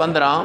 15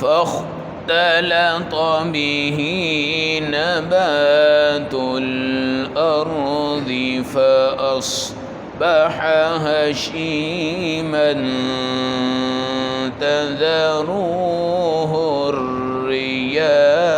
فاختلط به نبات الأرض فأصبح هشيما تذروه الرياح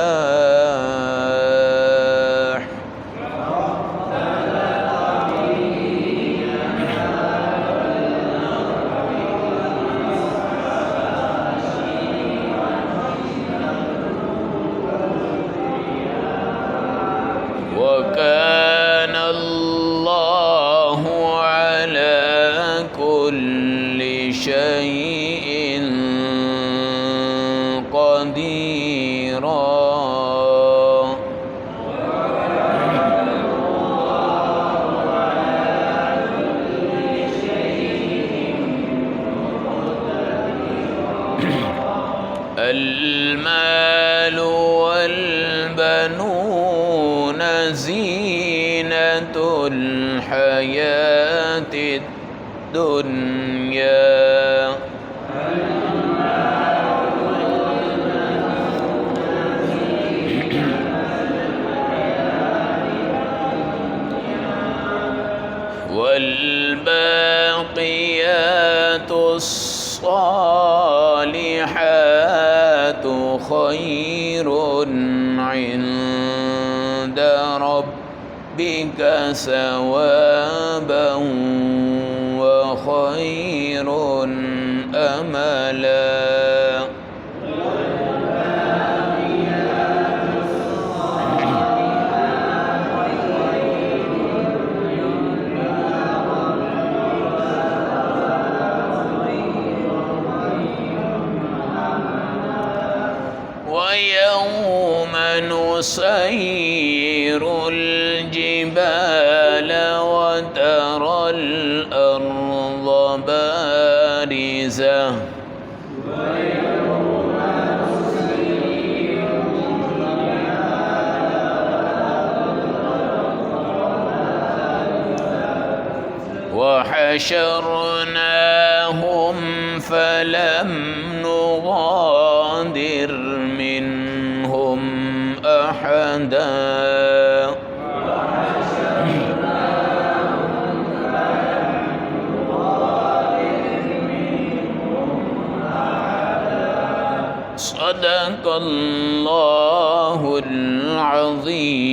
وكان الله على كل شيء قديرا المال والبنون زينة الحياة الدنيا والباقيات الصالحات خير عند ربك ثوابا وخير أملا ويوم نسير الجبال وترى الأرض بارزة وحشرناهم فلم نغادر منهم أحدا صدق الله العظيم।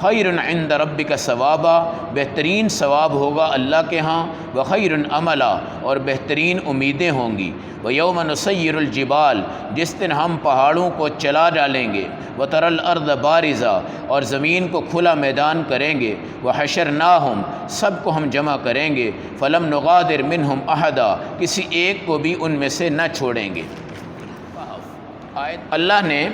خیر عند ربک ثوابا، بہترین ثواب ہوگا اللہ کے ہاں، وخیر عملا، اور بہترین امیدیں ہوں گی، ویوم نسیر الجبال، جس دن ہم پہاڑوں کو چلا ڈالیں گے، وتری الارض بارزا، اور زمین کو کھلا میدان کریں گے، وحشرناہم، سب کو ہم جمع کریں گے، فلم نغادر منہم احدا، کسی ایک کو بھی ان میں سے نہ چھوڑیں گے۔ اللہ نے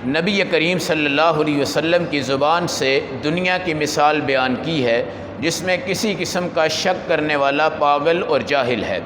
نبی کریم صلی اللہ علیہ وسلم کی زبان سے دنیا کی مثال بیان کی ہے جس میں کسی قسم کا شک کرنے والا پاگل اور جاہل ہے۔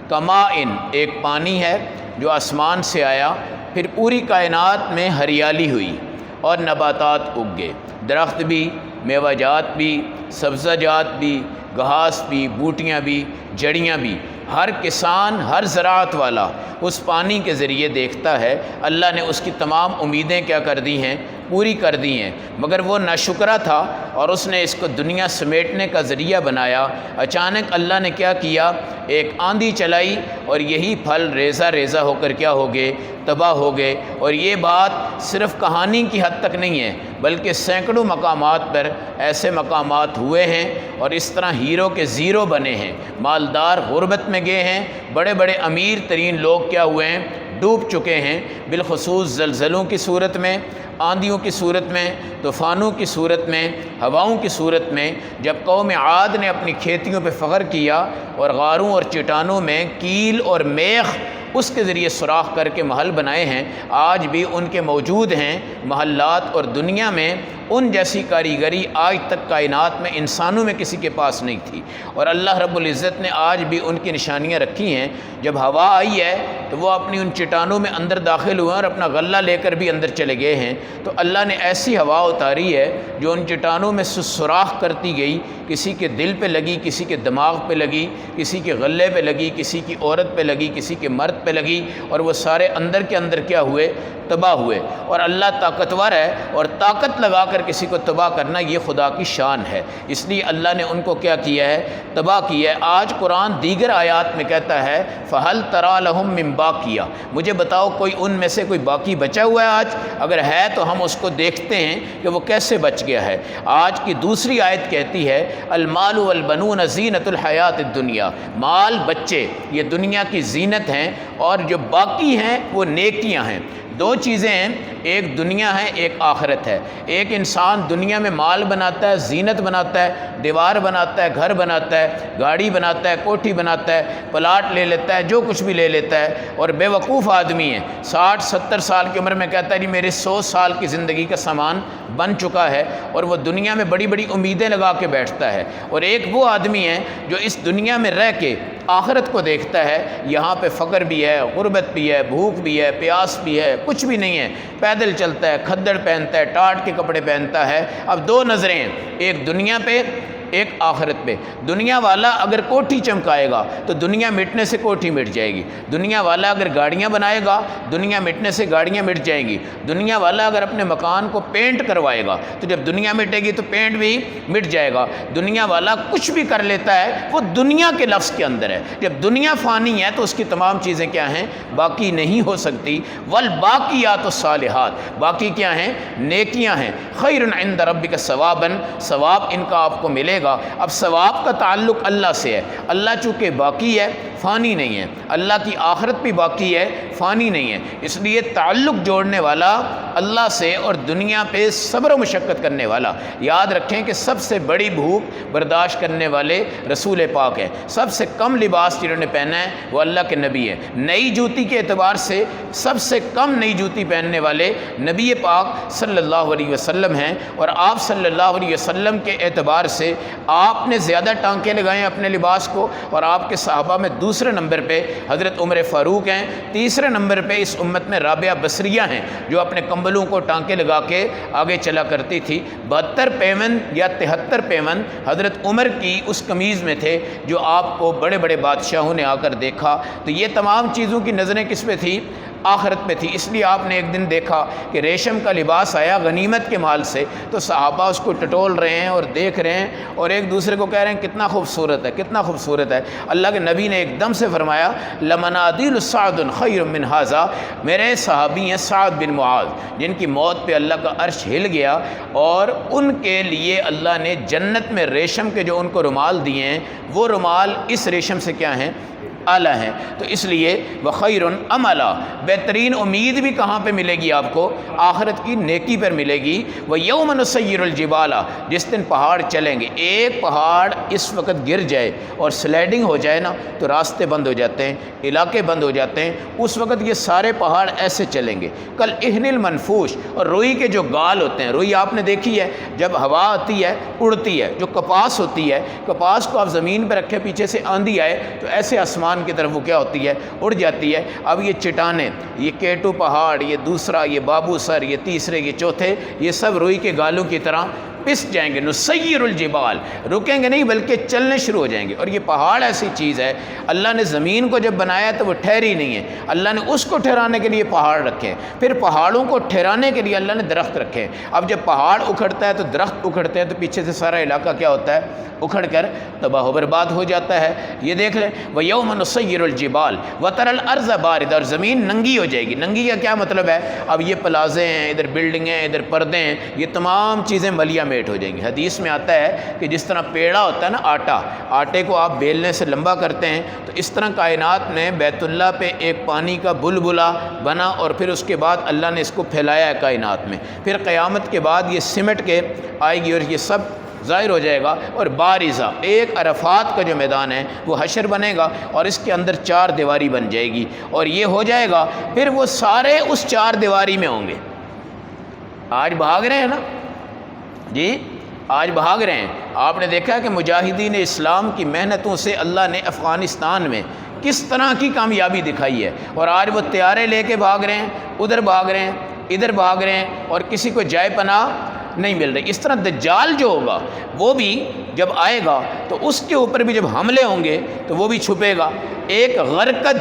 کمائن، ایک پانی ہے جو آسمان سے آیا، پھر پوری کائنات میں ہریالی ہوئی اور نباتات اگ گئے، درخت بھی، میوہ جات بھی، سبزہ جات بھی، گھاس بھی، بوٹیاں بھی، جڑیاں بھی۔ ہر کسان، ہر زراعت والا اس پانی کے ذریعے دیکھتا ہے۔ اللہ نے اس کی تمام امیدیں کیا کر دی ہیں؟ پوری کر دی ہیں، مگر وہ ناشکرا تھا اور اس نے اس کو دنیا سمیٹنے کا ذریعہ بنایا۔ اچانک اللہ نے کیا کیا؟ ایک آندھی چلائی اور یہی پھل ریزہ ریزہ ہو کر کیا ہو گئے؟ تباہ ہو گئے۔ اور یہ بات صرف کہانی کی حد تک نہیں ہے، بلکہ سینکڑوں مقامات پر ایسے مقامات ہوئے ہیں اور اس طرح ہیرو کے زیرو بنے ہیں۔ مالدار غربت میں گئے ہیں، بڑے بڑے امیر ترین لوگ کیا ہوئے ہیں؟ ڈوب چکے ہیں، بالخصوص زلزلوں کی صورت میں، آندھیوں کی صورت میں، طوفانوں کی صورت میں، ہواؤں کی صورت میں۔ جب قوم عاد نے اپنی کھیتیوں پہ فخر کیا اور غاروں اور چٹانوں میں کیل اور میخ اس کے ذریعے سوراخ کر کے محل بنائے ہیں، آج بھی ان کے موجود ہیں محلات، اور دنیا میں ان جیسی کاریگری آج تک کائنات میں انسانوں میں کسی کے پاس نہیں تھی۔ اور اللہ رب العزت نے آج بھی ان کی نشانیاں رکھی ہیں۔ جب ہوا آئی ہے تو وہ اپنی ان چٹانوں میں اندر داخل ہوئے اور اپنا غلہ لے کر بھی اندر چلے گئے ہیں، تو اللہ نے ایسی ہوا اتاری ہے جو ان چٹانوں میں سوراخ کرتی گئی، کسی کے دل پہ لگی، کسی کے دماغ پہ لگی، کسی کے غلے پہ لگی، کسی کی عورت پہ لگی، کسی کے مرد پہ لگی، اور وہ سارے اندر کے اندر کیا ہوئے؟ تباہ ہوئے۔ اور اللہ طاقتور ہے، اور طاقت لگا کر کسی کو تباہ کرنا یہ خدا کی شان ہے، اس لیے اللہ نے ان کو کیا کیا ہے؟ تباہ کیا ہے۔ آج قرآن دیگر آیات میں کہتا ہے فَهَلْ تَرَىٰ لَهُم مِّن بَاقِيَةٍ، مجھے بتاؤ کوئی ان میں سے کوئی باقی بچا ہوا ہے آج؟ اگر ہے تو ہم اس کو دیکھتے ہیں کہ وہ کیسے بچ گیا ہے۔ آج کی دوسری آیت کہتی ہے المال والبنون زینت الحیات الدنیا، مال، بچے یہ دنیا کی زینت ہیں، اور جو باقی ہیں وہ نیکیاں ہیں۔ دو چیزیں ہیں، ایک دنیا ہے، ایک آخرت ہے۔ ایک انسان دنیا میں مال بناتا ہے، زینت بناتا ہے، دیوار بناتا ہے، گھر بناتا ہے، گاڑی بناتا ہے، کوٹھی بناتا ہے، پلاٹ لے لیتا ہے، جو کچھ بھی لے لیتا ہے، اور بے وقوف آدمی ہے، 60-70 سال کی عمر میں کہتا ہے جی میرے 100 سال کی زندگی کا سامان بن چکا ہے، اور وہ دنیا میں بڑی بڑی امیدیں لگا کے بیٹھتا ہے۔ اور ایک وہ آدمی ہے جو اس دنیا میں رہ کے آخرت کو دیکھتا ہے، یہاں پہ فقر بھی ہے، غربت بھی ہے، بھوک بھی ہے، پیاس بھی ہے، کچھ بھی نہیں ہے، پیدل چلتا ہے، کھدڑ پہنتا ہے، ٹاٹ کے کپڑے پہنتا ہے۔ اب دو نظریں ہیں، ایک دنیا پہ، ایک آخرت پہ۔ دنیا والا اگر کوٹھی چمکائے گا تو دنیا مٹنے سے کوٹھی مٹ جائے گی، دنیا والا اگر گاڑیاں بنائے گا دنیا مٹنے سے گاڑیاں مٹ جائیں گی، دنیا والا اگر اپنے مکان کو پینٹ کروائے گا تو جب دنیا مٹے گی تو پینٹ بھی مٹ جائے گا۔ دنیا والا کچھ بھی کر لیتا ہے وہ دنیا کے لفظ کے اندر ہے، جب دنیا فانی ہے تو اس کی تمام چیزیں کیا ہیں؟ باقی نہیں ہو سکتی۔ والباقیات الصالحات، باقی کیا ہیں؟ نیکیاں ہیں۔ خیر عند ربک ثوابا، ثواب ان کا آپ کو ملے گا۔ اب ثواب کا تعلق اللہ سے ہے، اللہ چونکہ باقی ہے، فانی نہیں ہے، اللہ کی آخرت بھی باقی ہے، فانی نہیں ہے، اس لیے تعلق جوڑنے والا اللہ سے اور دنیا پہ صبر و مشقت کرنے والا۔ یاد رکھیں کہ سب سے بڑی بھوک برداشت کرنے والے رسول پاک ہیں، سب سے کم لباس جنہوں نے پہنا ہے وہ اللہ کے نبی ہیں، نئی جوتی کے اعتبار سے سب سے کم نئی جوتی پہننے والے نبی پاک صلی اللہ علیہ وسلم ہیں، اور آپ صلی اللہ علیہ وسلم کے اعتبار سے آپ نے زیادہ ٹانکے لگائے ہیں اپنے لباس کو، اور آپ کے صحابہ میں دوسرے نمبر پہ حضرت عمر فاروق ہیں، تیسرے نمبر پہ اس امت میں رابعہ بصریہ ہیں جو اپنے کمبلوں کو ٹانکے لگا کے آگے چلا کرتی تھی۔ 72 پیوند یا 73 پیوند حضرت عمر کی اس قمیض میں تھے جو آپ کو بڑے بڑے بادشاہوں نے آ کر دیکھا۔ تو یہ تمام چیزوں کی نظریں کس پہ تھی؟ آخرت میں تھی، اس لیے آپ نے ایک دن دیکھا کہ ریشم کا لباس آیا غنیمت کے مال سے، تو صحابہ اس کو ٹٹول رہے ہیں اور دیکھ رہے ہیں اور ایک دوسرے کو کہہ رہے ہیں کتنا خوبصورت ہے، کتنا خوبصورت ہے۔ اللہ کے نبی نے ایک دم سے فرمایا لمنادیل سعد خیر من ھذا، میرے صحابی ہیں سعد بن معاذ جن کی موت پہ اللہ کا عرش ہل گیا، اور ان کے لیے اللہ نے جنت میں ریشم کے جو ان کو رومال دیے ہیں، وہ رومال اس ریشم سے کیا ہیں؟ اعلیٰ ہیں۔ تو اس لیے وخیر عملا، بہترین امید بھی کہاں پہ ملے گی آپ کو؟ آخرت کی نیکی پر ملے گی۔ ویوم نسیر الجبال، جس دن پہاڑ چلیں گے، ایک پہاڑ اس وقت گر جائے اور سلائڈنگ ہو جائے نا تو راستے بند ہو جاتے ہیں، علاقے بند ہو جاتے ہیں، اس وقت یہ سارے پہاڑ ایسے چلیں گے کل اہن المنفوش۔ اور روئی کے جو گال ہوتے ہیں، روئی آپ نے دیکھی ہے جب ہوا آتی ہے اڑتی ہے، جو کپاس ہوتی ہے، کپاس کو آپ زمین پہ رکھے پیچھے سے آندھی آئے تو ایسے آسمان کی طرف وہ کیا ہوتی ہے؟ اڑ جاتی ہے۔ اب یہ چٹانیں، یہ کیٹو پہاڑ، یہ دوسرا، یہ بابو سر، یہ تیسرے، یہ چوتھے، یہ سب روئی کے گالوں کی طرح پس جائیں گے۔ نسیر الجبال، رکیں گے نہیں بلکہ چلنے شروع ہو جائیں گے۔ اور یہ پہاڑ ایسی چیز ہے، اللہ نے زمین کو جب بنایا تو وہ ٹھہری نہیں ہے، اللہ نے اس کو ٹھہرانے کے لیے پہاڑ رکھے ہیں، پھر پہاڑوں کو ٹھہرانے کے لیے اللہ نے درخت رکھے ہیں۔ اب جب پہاڑ اکھڑتا ہے تو درخت اکھڑتے ہیں تو پیچھے سے سارا علاقہ کیا ہوتا ہے؟ اکھڑ کر تباہ و برباد ہو جاتا ہے۔ یہ دیکھ لیں وَيَوْمَ نُسَيِّرُ الْجِبَالَ وَتَرَى الْأَرْضَ بَارِضَةً، اور زمین ننگی ہو جائے گی۔ ننگی کا کیا مطلب ہے؟ اب یہ پلازے ہیں، ادھر بلڈنگیں ہیں، ادھر پردے ہیں، یہ تمام چیزیں ملیا میٹ ہو جائیں گی۔ حدیث میں آتا ہے کہ جس طرح پیڑا ہوتا ہے نا آٹا، آٹے کو آپ بیلنے سے لمبا کرتے ہیں، تو اس طرح کائنات میں بیت اللہ پہ ایک پانی کا بلبلا بنا اور پھر اس کے بعد اللہ نے اس کو پھیلایا ہے کائنات میں۔ پھر قیامت کے بعد یہ سمٹ کے آئے گی اور یہ سب ظاہر ہو جائے گا۔ اور بارزہ، ایک عرفات کا جو میدان ہے وہ حشر بنے گا اور اس کے اندر چار دیواری بن جائے گی، اور یہ ہو جائے گا پھر وہ سارے اس چار دیواری میں ہوں گے۔ آج بھاگ رہے ہیں نا جی، آج بھاگ رہے ہیں۔ آپ نے دیکھا کہ مجاہدین اسلام کی محنتوں سے اللہ نے افغانستان میں کس طرح کی کامیابی دکھائی ہے، اور آج وہ طیارے لے کے بھاگ رہے ہیں، ادھر بھاگ رہے ہیں، ادھر بھاگ رہے ہیں، اور کسی کو جائے پناہ نہیں مل رہی۔ اس طرح دجال جو ہوگا وہ بھی جب آئے گا تو اس کے اوپر بھی جب حملے ہوں گے تو وہ بھی چھپے گا۔ ایک غرقد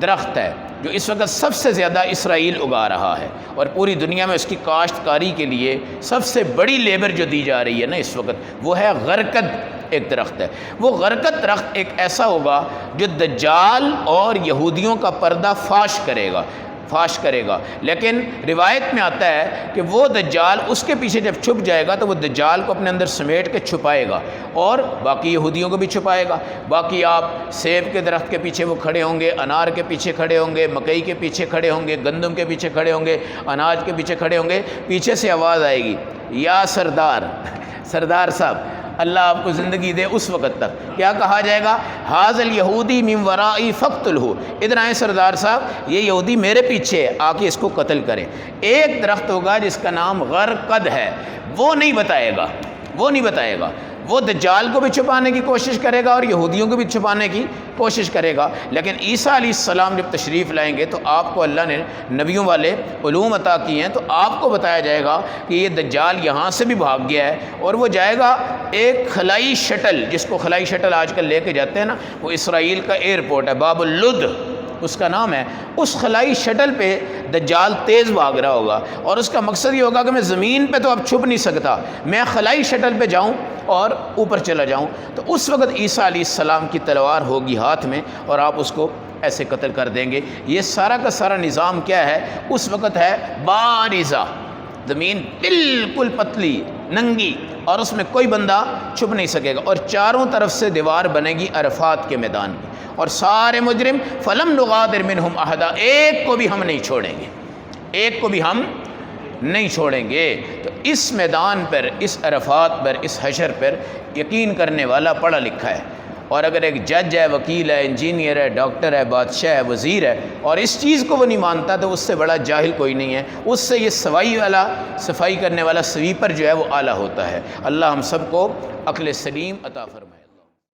درخت ہے جو اس وقت سب سے زیادہ اسرائیل اگا رہا ہے، اور پوری دنیا میں اس کی کاشتکاری کے لیے سب سے بڑی لیبر جو دی جا رہی ہے نا اس وقت، وہ ہے غرقد ایک درخت ہے۔ وہ غرقد درخت ایک ایسا ہوگا جو دجال اور یہودیوں کا پردہ فاش کرے گا، لیکن روایت میں آتا ہے کہ وہ دجال اس کے پیچھے جب چھپ جائے گا تو وہ دجال کو اپنے اندر سمیٹ کے چھپائے گا اور باقی یہودیوں کو بھی چھپائے گا۔ باقی آپ سیب کے درخت کے پیچھے وہ کھڑے ہوں گے، انار کے پیچھے کھڑے ہوں گے، مکئی کے پیچھے کھڑے ہوں گے، گندم کے پیچھے کھڑے ہوں گے، اناج کے پیچھے کھڑے ہوں گے، پیچھے سے آواز آئے گی یا سردار صاحب اللہ آپ کو زندگی دے اس وقت تک۔ کیا کہا جائے گا؟ حاذ الیہودی من ورائی فقتلہ، ادھر آئیں سردار صاحب، یہ یہودی میرے پیچھے ہے، آ کے اس کو قتل کریں۔ ایک درخت ہوگا جس کا نام غرقد ہے، وہ نہیں بتائے گا، وہ دجال کو بھی چھپانے کی کوشش کرے گا اور یہودیوں کو بھی چھپانے کی کوشش کرے گا، لیکن عیسیٰ علیہ السلام جب تشریف لائیں گے تو آپ کو اللہ نے نبیوں والے علوم عطا کیے ہیں، تو آپ کو بتایا جائے گا کہ یہ دجال یہاں سے بھی بھاگ گیا ہے اور وہ جائے گا ایک خلائی شٹل، جس کو خلائی شٹل آج کل لے کے جاتے ہیں نا، وہ اسرائیل کا ایئرپورٹ ہے باب اللد اس کا نام ہے، اس خلائی شٹل پہ دجال تیز بھاگ رہا ہوگا، اور اس کا مقصد یہ ہوگا کہ میں زمین پہ تو اب چھپ نہیں سکتا، میں خلائی شٹل پہ جاؤں اور اوپر چلا جاؤں، تو اس وقت عیسیٰ علیہ السلام کی تلوار ہوگی ہاتھ میں اور آپ اس کو ایسے قتل کر دیں گے۔ یہ سارا کا سارا نظام کیا ہے؟ اس وقت ہے بارزہ، زمین بالکل پتلی ننگی اور اس میں کوئی بندہ چھپ نہیں سکے گا، اور چاروں طرف سے دیوار بنے گی عرفات کے میدان کی، اور سارے مجرم فلم نغادر منہم احدا، ایک کو بھی ہم نہیں چھوڑیں گے۔ تو اس میدان پر، اس عرفات پر، اس حشر پر یقین کرنے والا پڑھا لکھا ہے، اور اگر ایک جج ہے، وکیل ہے، انجینئر ہے، ڈاکٹر ہے، بادشاہ ہے، وزیر ہے، اور اس چیز کو وہ نہیں مانتا تو اس سے بڑا جاہل کوئی نہیں ہے، اس سے یہ صفائی کرنے والا سویپر جو ہے وہ اعلیٰ ہوتا ہے۔ اللہ ہم سب کو عقل سلیم عطا فرمائے۔